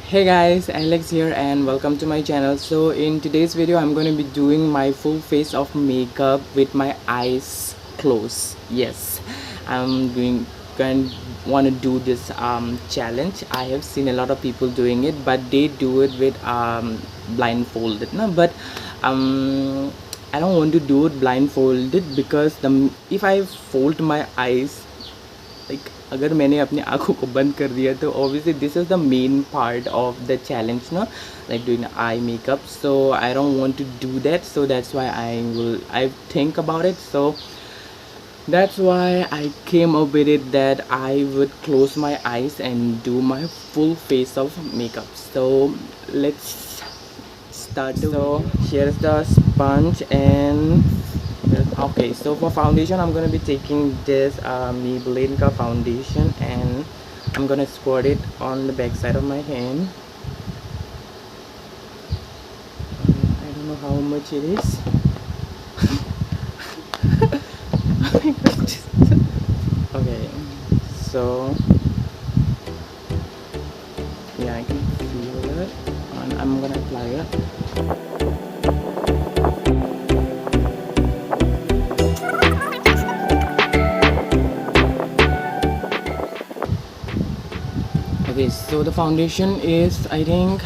Hey guys, Alex here and welcome to my channel. So in today's video I'm going to be doing my full face of makeup with my eyes closed. Yes, I'm going want to do this challenge. I have seen a lot of people doing it, but they do it with blindfolded, no? But um I don't want to do it blindfolded because if I fold my eyes, like अगर मैंने अपनी आँखों को बंद कर दिया तो obviously this is the main part of the challenge, no, like doing eye makeup. So I don't want to do that, so that's why I think about it. So that's why I came up with it that I would close my eyes and do my full face of makeup. So let's start. So here's the sponge and okay, so for foundation I'm gonna be taking this Maybelline ka foundation and I'm gonna squirt it on the back side of my hand. I don't know how much it is. Oh my God. Okay, so yeah, I can feel it and I'm gonna apply it. Okay, so the foundation is, I think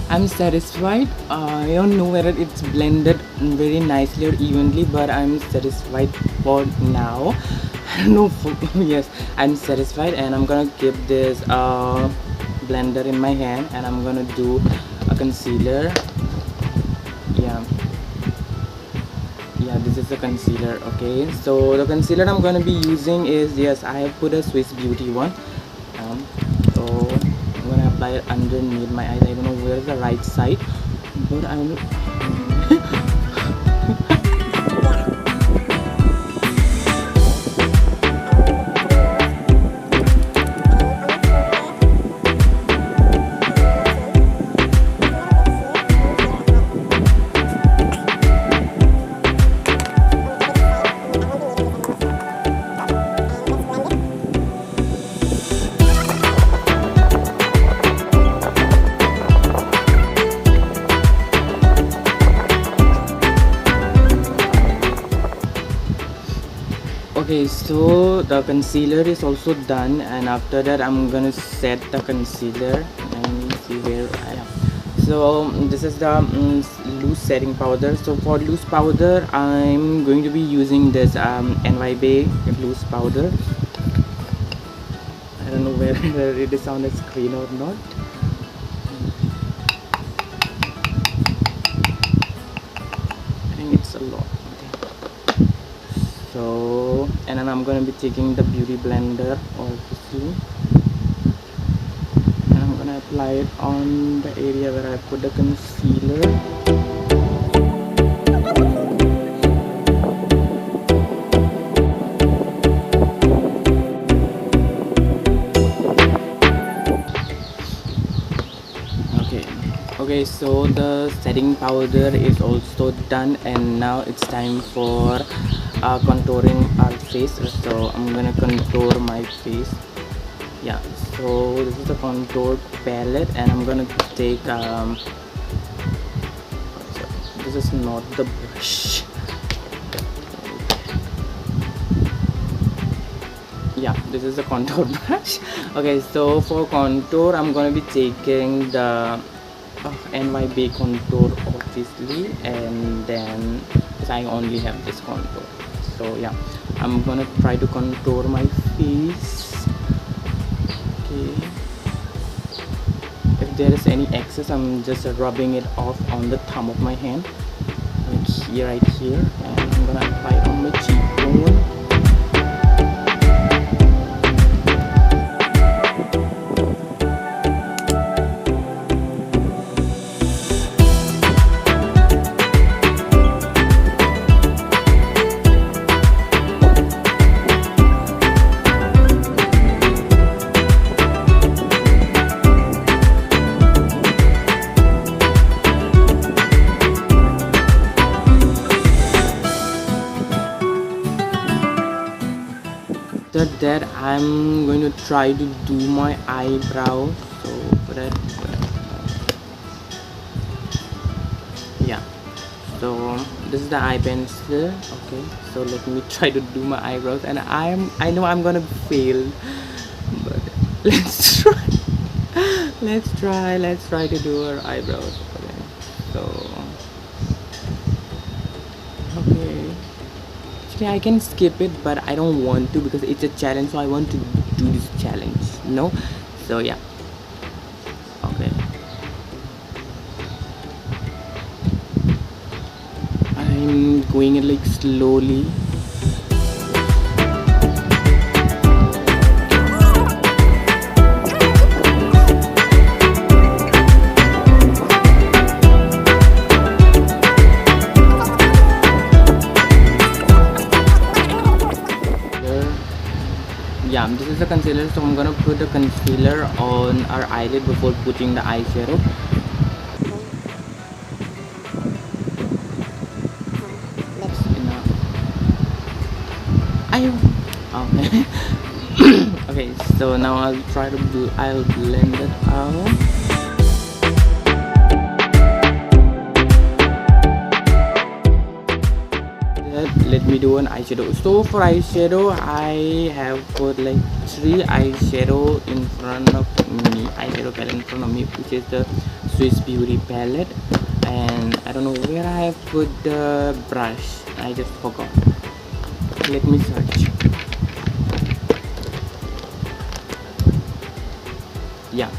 I'm satisfied. I don't know whether it's blended very nicely or evenly, but I'm satisfied for now. I don't know yes, I'm satisfied and I'm gonna keep this blender in my hand and I'm gonna do a concealer. Yeah, this is the concealer. Okay, so the concealer I'm gonna be using is, yes, I have put a Swiss Beauty one. So I'm gonna apply it underneath my eyes. I don't know where is the right side, but I'm okay, so the concealer is also done, and after that I'm gonna set the concealer and see where I am. So this is the loose setting powder. So for loose powder I'm going to be using this NYB loose powder. I don't know whether it is on the screen or not. I think it's a lot. So, and then I'm gonna be taking the beauty blender, obviously, and I'm gonna apply it on the area where I put the concealer. Okay, so the setting powder is also done, and now it's time for contouring our face. So I'm gonna contour my face. Yeah, so this is the contour palette, and I'm gonna take this is not the brush. Yeah, this is the contour brush. Okay, so for contour I'm gonna be taking the NYB contour, obviously, and then I only have this contour. So yeah, I'm gonna try to contour my face. Okay, if there is any excess I'm just rubbing it off on the thumb of my hand, like here, right here, and I'm gonna apply it on my cheekbone. After that I'm going to try to do my eyebrow. So for that So this is the eye pencil. Okay, so let me try to do my eyebrows, and I know I'm gonna fail, but let's try. Let's try to do our eyebrows. Okay, so okay, actually I can skip it, but I don't want to because it's a challenge, so I want to do this challenge, no? So yeah, okay, I'm going it like slowly. Yeah, this is the concealer, so I'm gonna put the concealer on our eyelid before putting the eyeshadow. Enough. Okay. Okay, so now I'll blend it out. Let me do an eyeshadow. So for eyeshadow, I have put like 3 eyeshadow in front of me, eyeshadow palette in front of me, which is the Swiss Beauty palette, and I don't know where I have put the brush. I just forgot. Let me search. Yeah,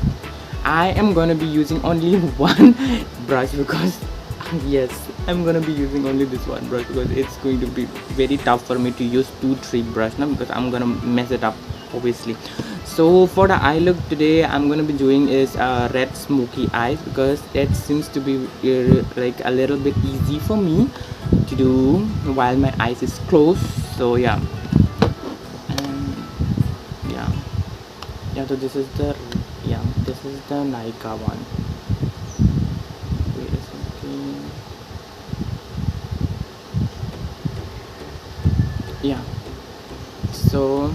I am gonna be using only one brush because yes, I'm gonna be using only this one brush because it's going to be very tough for me to use 2-3 brush now, because I'm gonna mess it up obviously. So for the eye look today, I'm gonna be doing is red smoky eyes, because that seems to be like a little bit easy for me to do while my eyes is closed. So yeah, and yeah, so this is the Nykaa one. Wait a second. Yeah, so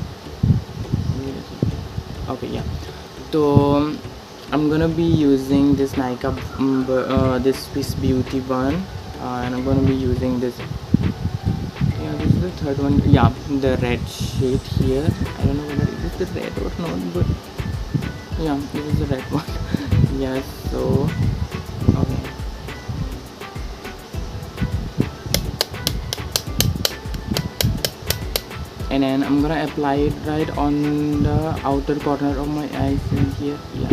okay, yeah, so I'm gonna be using this Nykaa this Swiss Beauty one, and I'm gonna be using this, yeah, this is the third one. Yeah, the red shade here. I don't know whether it is the red or not, but yeah, this is the red one. Yeah, so okay, and then I'm gonna apply it right on the outer corner of my eyes in here. Yeah,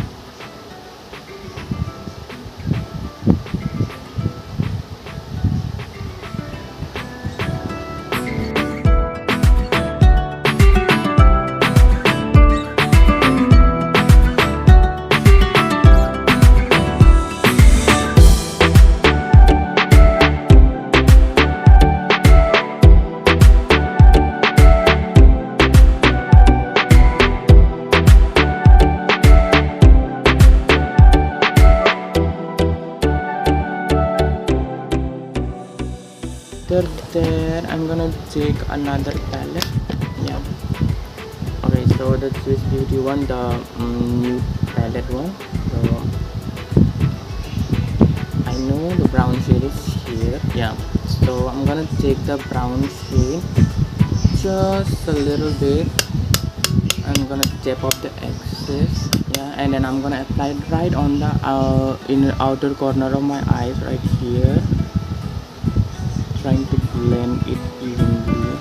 after that I'm gonna take another palette. Yeah, okay, so the Swiss Beauty one, the new palette one. So I know the brown shade is here. Yeah, so I'm gonna take the brown shade just a little bit. I'm gonna tap off the excess. Yeah, and then I'm gonna apply it right on the inner outer corner of my eyes right here, trying to blend it evenly.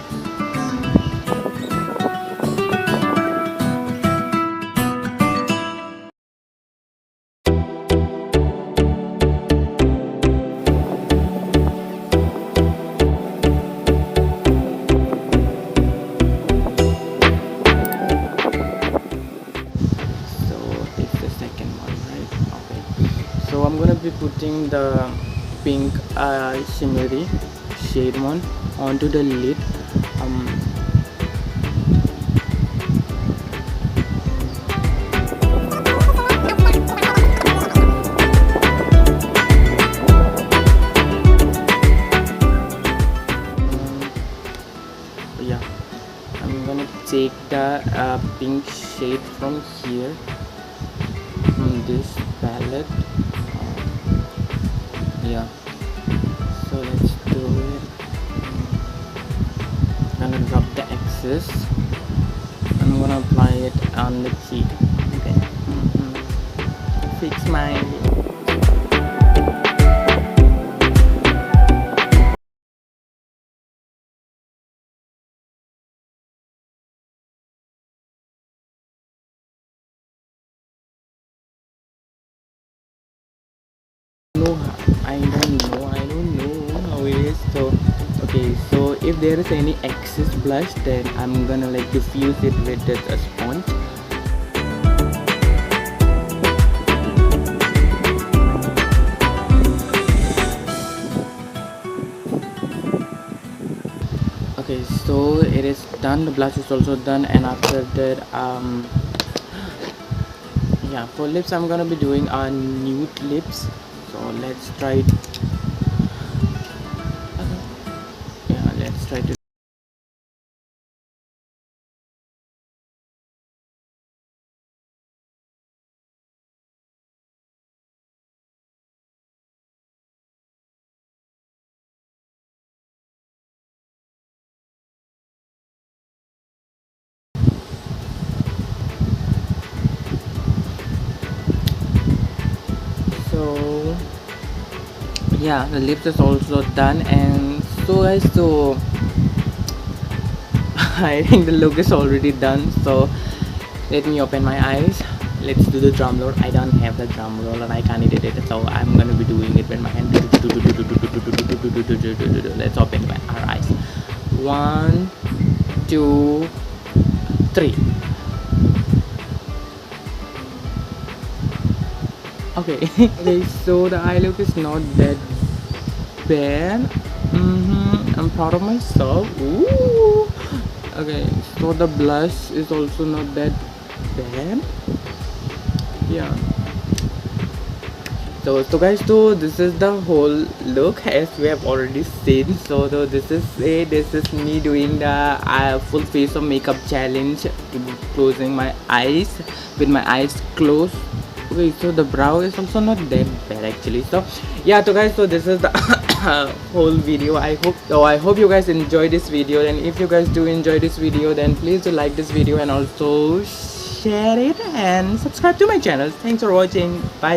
So it's the second one, right? Okay, so I'm gonna be putting the pink shimmery shade one onto the lid. Yeah, I'm gonna take the pink shade from here, from this palette. Yeah, so let's this. I'm gonna apply it on the cheek. Okay. Fix my. No, I don't know how it is. So, okay, so if there is any excess blush, then I'm gonna like diffuse it with a sponge. Okay, so it is done. The blush is also done, and after that, yeah, for lips, I'm gonna be doing nude lips. So let's try it. Yeah, let's try to. So yeah, the lips is also done, and so guys, so I think the look is already done. So let me open my eyes. Let's do the drum roll. I don't have the drum roll and I can't edit it, so I'm gonna be doing it with my hand. Let's open our eyes. 1, 2, 3. Okay. Okay, so the eye look is not that bad. I'm proud of myself. Ooh. Okay, so the blush is also not that bad. Yeah. So guys, so this is the whole look as we have already seen. So this is it. This is me doing the full face of makeup challenge, closing my eyes with my eyes closed. Okay, so the brow is also not that bad actually. So yeah, so guys, so this is the whole video. I hope you guys enjoy this video, and if you guys do enjoy this video, then please do like this video and also share it and subscribe to my channel. Thanks for watching. Bye guys.